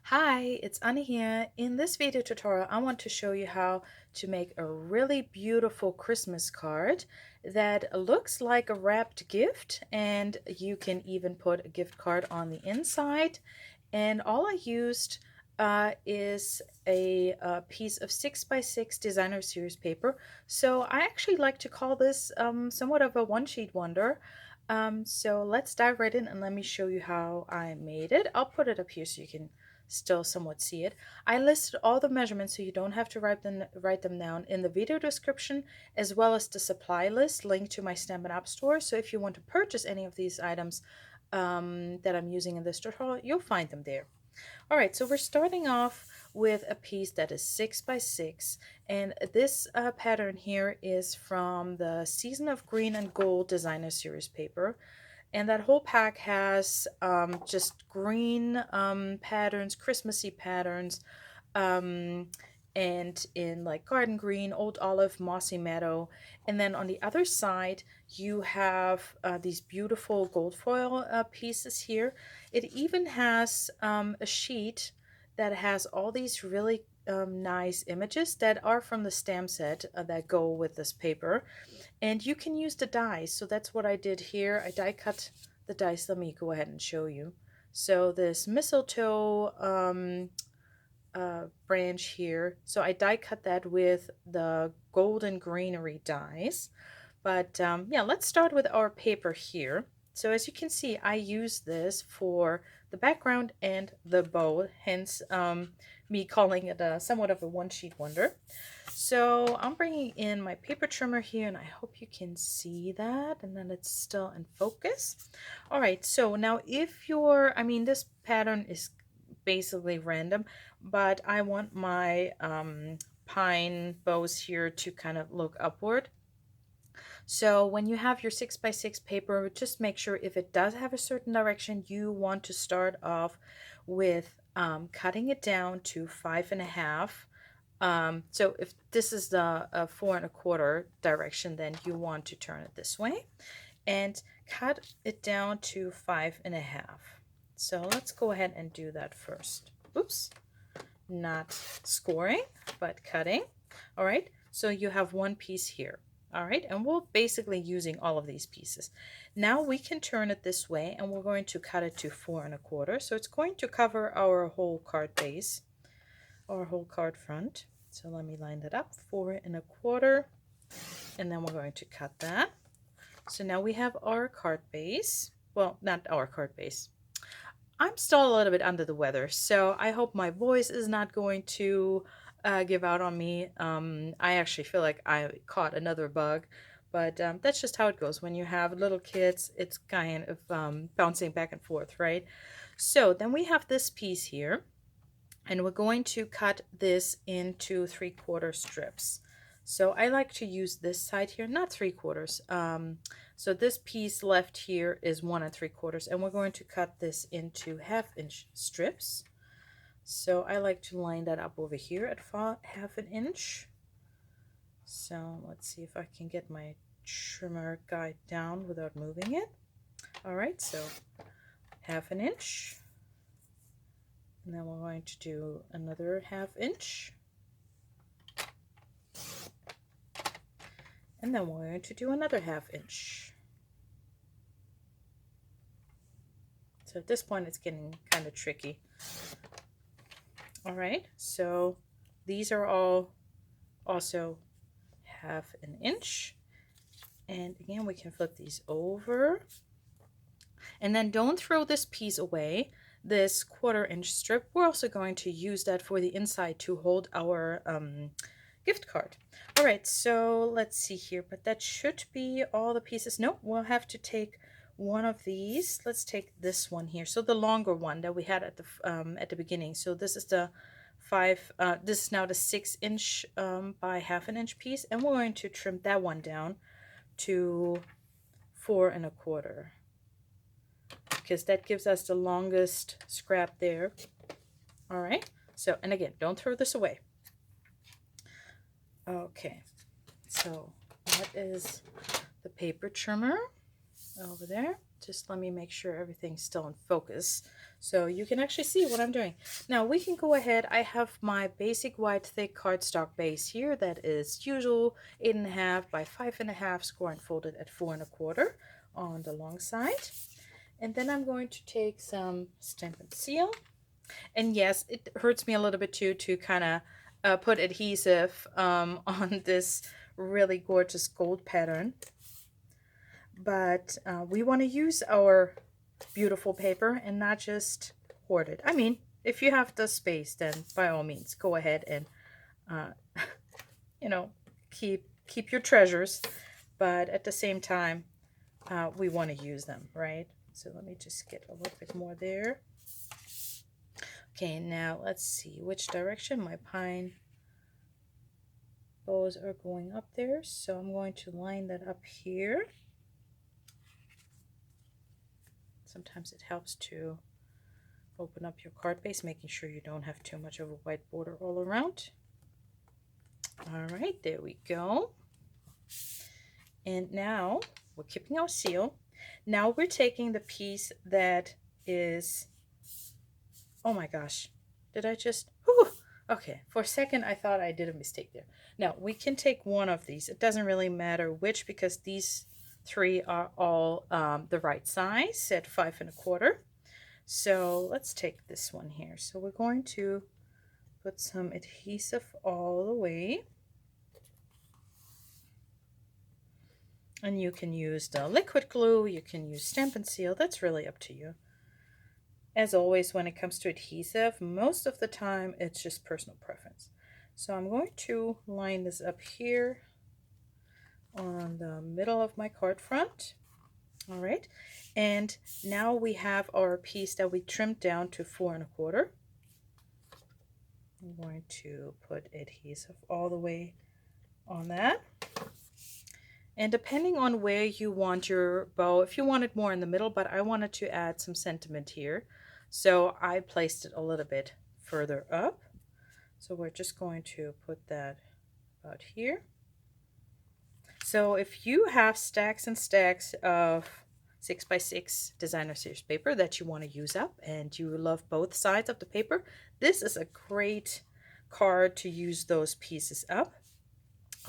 Hi, it's Anna here. In this video tutorial, I want to show you how to make a really beautiful Christmas card that looks like a wrapped gift, and you can even put a gift card on the inside. And all I used is a piece of 6x6 designer series paper. So I actually like to call this somewhat of a one-sheet wonder. So let's dive right in and let me show you how I made it. I'll put it up here so you can still somewhat see it. I listed all the measurements so you don't have to write them down in the video description, as well as the supply list linked to my Stampin' Up store. So if you want to purchase any of these items that I'm using in this tutorial, you'll find them there. All right, so we're starting off with a piece that is 6x6, and this pattern here is from the Season of Green and Gold designer series paper. And that whole pack has just green patterns, Christmassy patterns, um, and in like garden green, old olive, mossy meadow. And then on the other side, you have these beautiful gold foil pieces here. It even has a sheet that has all these really nice images that are from the stamp set that go with this paper. And you can use the dies. So that's what I did here. I die cut the dice. Let me go ahead and show you. So this mistletoe branch here. So I die cut that with the golden greenery dies. But yeah, let's start with our paper here. So as you can see, I use this for the background and the bow, hence me calling it a somewhat of a one-sheet wonder. So I'm bringing in my paper trimmer here, and I hope you can see that, and then it's still in focus. All right, so now if you're, this pattern is basically random, but I want my pine bows here to kind of look upward. So when you have your 6x6 paper, just make sure if it does have a certain direction, you want to start off with cutting it down to 5.5. So if this is the 4.25 direction, then you want to turn it this way and cut it down to 5.5. So let's go ahead and do that first. Oops, not scoring, but cutting. All right, so you have one piece here. All right, and we're basically using all of these pieces. Now we can turn it this way, and we're going to cut it to 4.25. So it's going to cover our whole card base, our whole card front. So let me line that up, 4.25, and then we're going to cut that. So now we have our card base. Well, not our card base. I'm still a little bit under the weather, so I hope my voice is not going to give out on me. I actually feel like I caught another bug, but that's just how it goes. When you have little kids, it's kind of bouncing back and forth, right? So then we have this piece here, and we're going to cut this into 3/4 strips. So I like to use this side here, not 3/4. So this piece left here is 1 3/4, and we're going to cut this into 1/2 inch strips. So I like to line that up over here at 1/2 inch. So let's see if I can get my trimmer guide down without moving it. All right, so 1/2 inch. And then we're going to do another 1/2 inch. And then we're going to do another 1/2 inch. So at this point it's getting kind of tricky. All right, so these are all also 1/2 inch. And again, we can flip these over. And then don't throw this piece away. This 1/4 inch strip, we're also going to use that for the inside to hold our gift card. All right, so let's see here, but that should be all the pieces. Nope, we'll have to take one of these. Let's take this one here. So the longer one that we had at the beginning. So this is the this is now the 6-inch by 1/2 inch piece, and we're going to trim that one down to 4.25, because that gives us the longest scrap there. All right, so, and again, don't throw this away. Okay, so that is the paper trimmer over there. Just let me make sure everything's still in focus so you can actually see what I'm doing. Now we can go ahead. I have my basic white thick cardstock base here that is usual 8.5 by 5.5 score and folded at 4.25 on the long side. And then I'm going to take some Stampin' Seal. And yes, it hurts me a little bit too to kind of put adhesive on this really gorgeous gold pattern. But we want to use our beautiful paper and not just hoard it. I mean, if you have the space, then by all means, go ahead and, you know, keep your treasures. But at the same time, we want to use them, right? So let me just get a little bit more there. Okay, now let's see which direction my pine bows are going up there. So I'm going to line that up here. Sometimes it helps to open up your card base, making sure you don't have too much of a white border all around. All right, there we go. And now we're keeping our seal. Now we're taking the piece that is, oh my gosh, did I just, whew, okay, for a second I thought I did a mistake there. Now we can take one of these. It doesn't really matter which, because these three are all the right size at 5.25. So let's take this one here. So we're going to put some adhesive all the way. And you can use the liquid glue, you can use Stampin' Seal, that's really up to you. As always, when it comes to adhesive, most of the time it's just personal preference. So I'm going to line this up here on the middle of my card front. All right, and now we have our piece that we trimmed down to 4.25. I'm going to put adhesive all the way on that. And depending on where you want your bow, if you want it more in the middle, but I wanted to add some sentiment here, so I placed it a little bit further up. So we're just going to put that about here. So if you have stacks and stacks of 6x6 designer series paper that you want to use up and you love both sides of the paper, this is a great card to use those pieces up.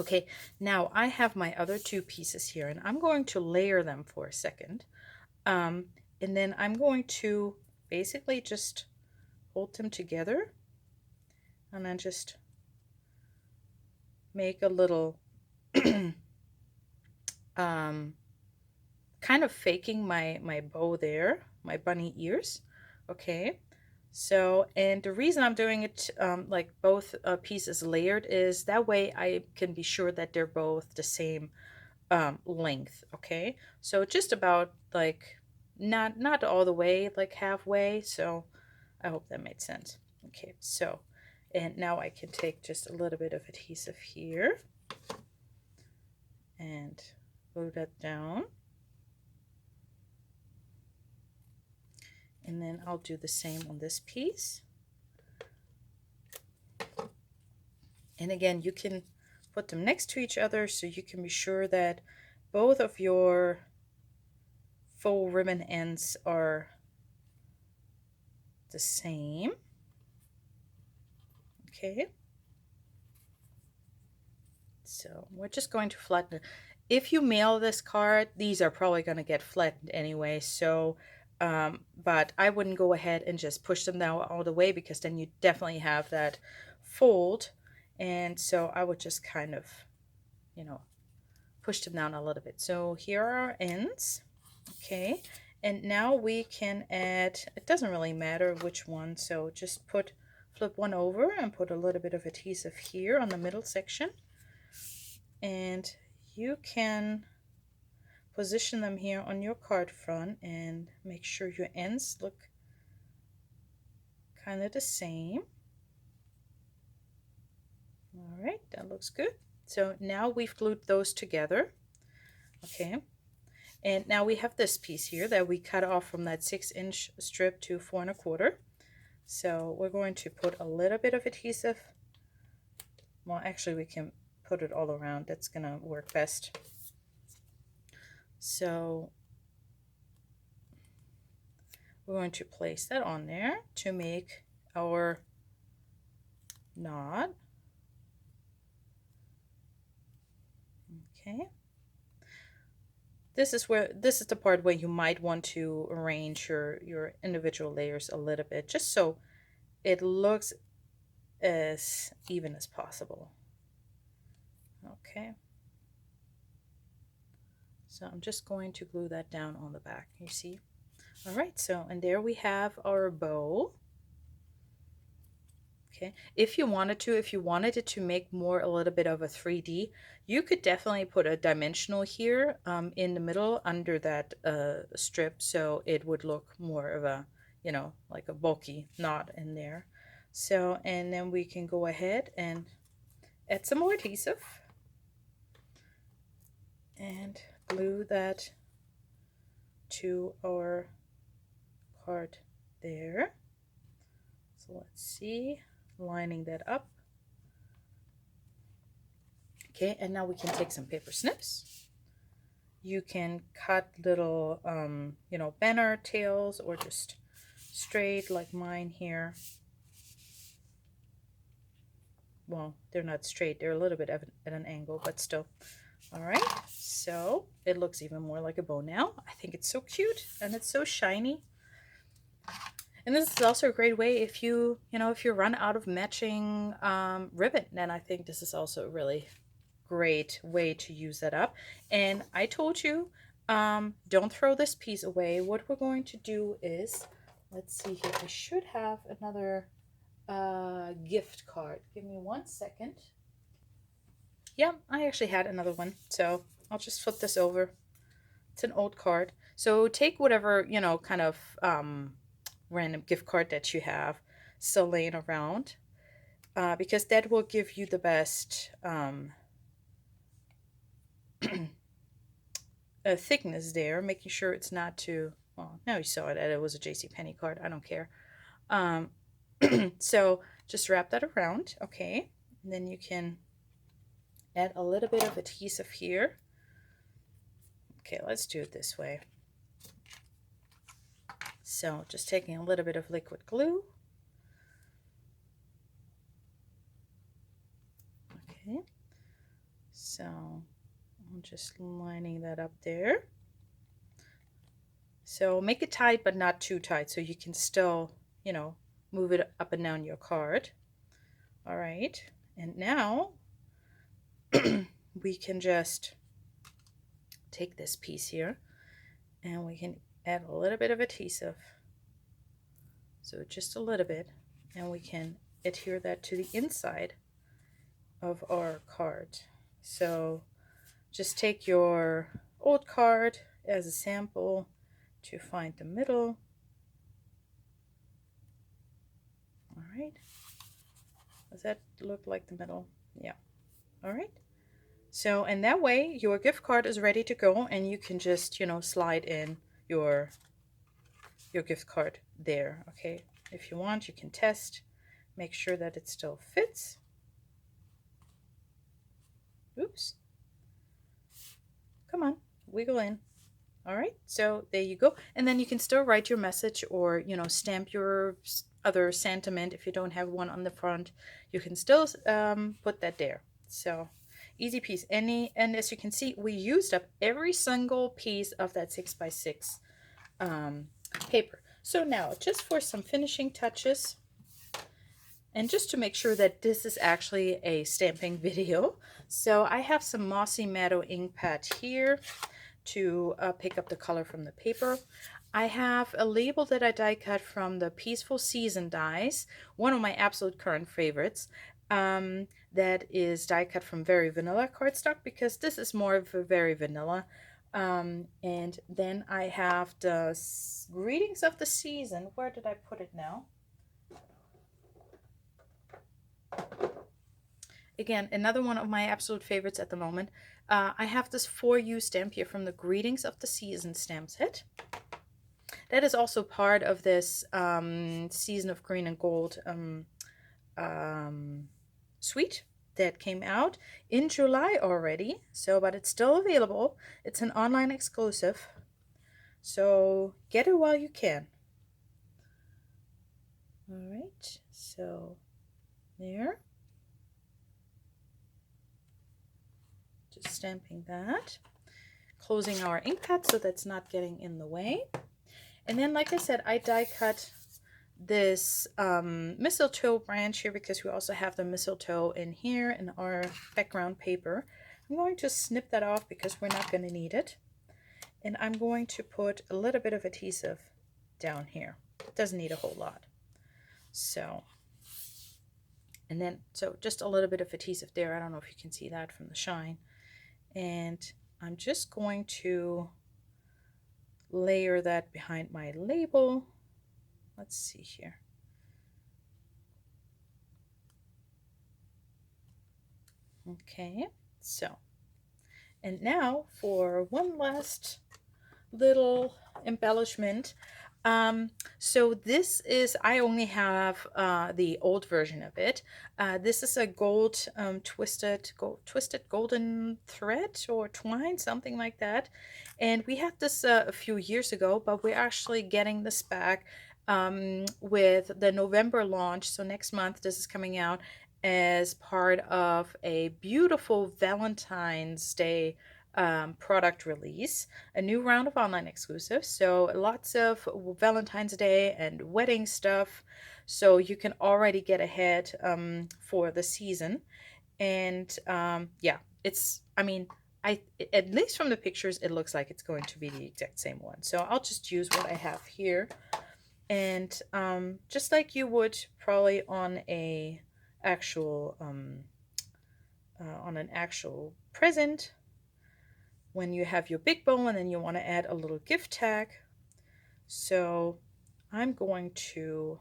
Okay, now I have my other two pieces here and I'm going to layer them for a second. And then I'm going to basically just hold them together and then just make a little kind of faking my bow there, my bunny ears. Okay, so, and the reason I'm doing it like both pieces layered is that way I can be sure that they're both the same length. Okay, so just about like not all the way, like halfway. So I hope that made sense. Okay, so, and now I can take just a little bit of adhesive here and glue that down. And then I'll do the same on this piece. And again, you can put them next to each other so you can be sure that both of your faux ribbon ends are the same. Okay. So we're just going to flatten it. If you mail this card, these are probably going to get flattened anyway. So but I wouldn't go ahead and just push them down all the way, because then you definitely have that fold. And so I would just kind of, you know, push them down a little bit. So here are our ends. Okay, and now we can add, it doesn't really matter which one, so just flip one over and put a little bit of adhesive here on the middle section. And you can position them here on your card front and make sure your ends look kind of the same. All right, that looks good. So now we've glued those together. Okay, and now we have this piece here that we cut off from that 6-inch strip to 4.25. So we're going to put a little bit of adhesive. Well, actually we can put it all around. That's gonna work best. So we're going to place that on there to make our knot. Okay. This is the part where you might want to arrange your individual layers a little bit, just so it looks as even as possible. Okay. So I'm just going to glue that down on the back, you see. All right, so and there we have our bow. Okay, if you wanted it to make more a little bit of a 3D, you could definitely put a dimensional here in the middle under that strip, so it would look more of a, you know, like a bulky knot in there. So, and then we can go ahead and add some more adhesive and glue that to our card there. So let's see, lining that up. Okay, and now we can take some paper snips. You can cut little, you know, banner tails or just straight like mine here. Well, they're not straight, they're a little bit at an angle, but still. All right, so it looks even more like a bow now. I think it's so cute and it's so shiny. And this is also a great way if you run out of matching ribbon, then I think this is also a really great way to use that up. And I told you, don't throw this piece away. What we're going to do is, let's see here, I should have another gift card. Give me 1 second. Yeah, I actually had another one, so I'll just flip this over. It's an old card. So take whatever, you know, kind of random gift card that you have still laying around, because that will give you the best thickness there, making sure it's not too, well, now you saw that it was a JCPenney card. I don't care. So just wrap that around, okay? And then you can add a little bit of adhesive here. Okay, let's do it this way. So just taking a little bit of liquid glue. Okay, so I'm just lining that up there. So make it tight, but not too tight, so you can still, you know, move it up and down your card. All right, and now we can just take this piece here and we can add a little bit of adhesive. So just a little bit, and we can adhere that to the inside of our card. So just take your old card as a sample to find the middle. All right. Does that look like the middle? Yeah. All right. So, and that way your gift card is ready to go, and you can just, you know, slide in your gift card there. Okay. If you want, you can test, make sure that it still fits. Oops. Come on, wiggle in. All right, so there you go. And then you can still write your message, or, you know, stamp your other sentiment. If you don't have one on the front, you can still put that there. So easy piece. And as you can see, we used up every single piece of that 6x6 paper. So now, just for some finishing touches, and just to make sure that this is actually a stamping video, so I have some Mossy Meadow ink pad here to pick up the color from the paper. I have a label that I die cut from the Peaceful Season dies, one of my absolute current favorites. That is die cut from Very Vanilla cardstock, because this is more of a very vanilla. And then I have the Greetings of the Season. Where did I put it now? Again, another one of my absolute favorites at the moment. I have this For You stamp here from the Greetings of the Season stamp set. That is also part of this Season of Green and Gold suite that came out in July already. So, but it's still available. It's an online exclusive. So get it while you can. All right, so there. Just stamping that. Closing our ink pad so that's not getting in the way. And then, like I said, I die cut this mistletoe branch here because we also have the mistletoe in here in our background paper. I'm going to snip that off because we're not going to need it. And I'm going to put a little bit of adhesive down here. It doesn't need a whole lot. So, and then, so just a little bit of adhesive there. I don't know if you can see that from the shine. And I'm just going to layer that behind my label. Let's see here. Okay, so, and now for one last little embellishment. So this is, I only have the old version of it. This is a gold twisted golden thread or twine, something like that. And we had this a few years ago, but we're actually getting this back with the November launch. So next month, this is coming out as part of a beautiful Valentine's Day product release, a new round of online exclusives. So lots of Valentine's Day and wedding stuff. So you can already get ahead for the season. And yeah, it's, I mean, at least from the pictures, it looks like it's going to be the exact same one. So I'll just use what I have here. And just like you would probably on a actual on an actual present, when you have your big bowl and then you want to add a little gift tag. So I'm going to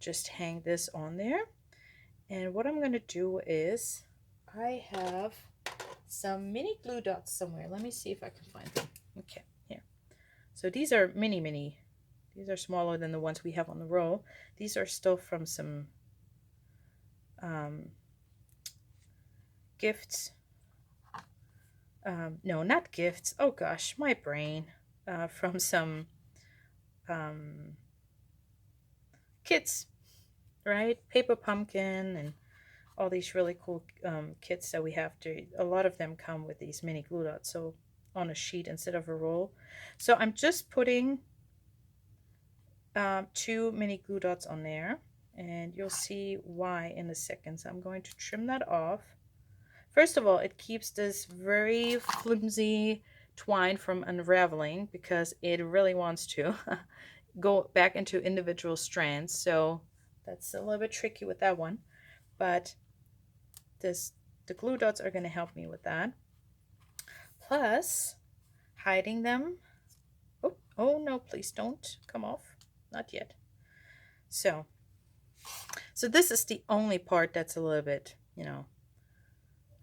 just hang this on there. And what I'm going to do is I have some mini glue dots somewhere. Let me see if I can find them. Okay, here. So these are mini. These are smaller than the ones we have on the roll. These are still from some gifts. No, not gifts. Oh gosh, my brain. From some kits, right? Paper pumpkin and all these really cool kits that we have to. A lot of them come with these mini glue dots, so on a sheet instead of a roll. So I'm just putting 2 mini glue dots on there, and you'll see why in a second. So I'm going to trim that off. First of all, it keeps this very flimsy twine from unraveling because it really wants to go back into individual strands. So that's a little bit tricky with that one, but the glue dots are going to help me with that. Plus hiding them. Oh no, please don't come off. Not yet. So this is the only part that's a little bit,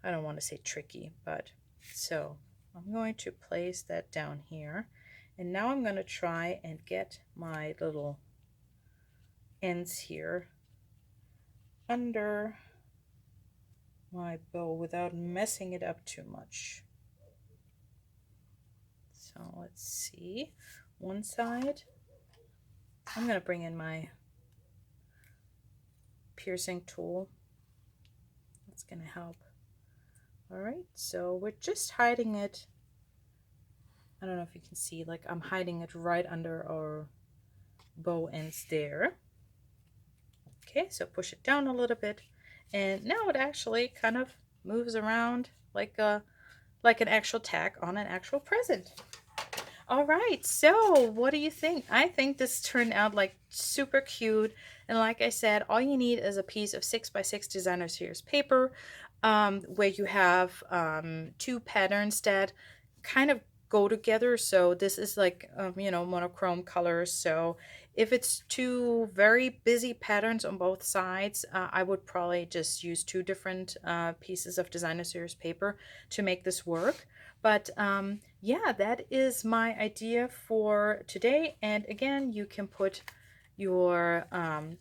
I don't want to say tricky, but so I'm going to place that down here. And now I'm going to try and get my little ends here under my bow without messing it up too much. So let's see. One side. I'm going to bring in my piercing tool. That's going to help. All right, so we're just hiding it. I don't know if you can see, like I'm hiding it right under our bow ends there. Okay, so push it down a little bit, and now it actually kind of moves around like an actual tag on an actual present. All right, so what do you think? I think this turned out like super cute, and like I said, all you need is a piece of 6x6 designer series paper, where you have 2 patterns that kind of go together. So this is like monochrome colors. So if it's 2 very busy patterns on both sides, I would probably just use 2 different pieces of designer series paper to make this work. But yeah, that is my idea for today. And again, you can put your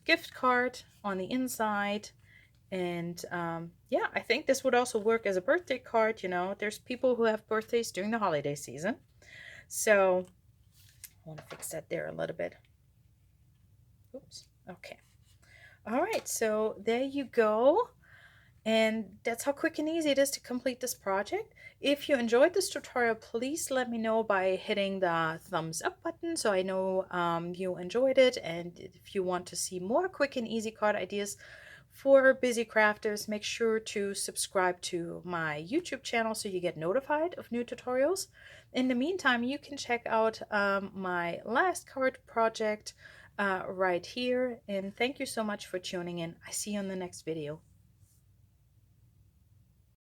gift card on the inside. And yeah, I think this would also work as a birthday card. There's people who have birthdays during the holiday season. So I want to fix that there a little bit. Oops. Okay. All right, so there you go. And that's how quick and easy it is to complete this project. If you enjoyed this tutorial, please let me know by hitting the thumbs up button so I know you enjoyed it. And if you want to see more quick and easy card ideas for busy crafters, make sure to subscribe to my YouTube channel so you get notified of new tutorials. In the meantime, you can check out my last card project right here. And thank you so much for tuning in. I see you in the next video.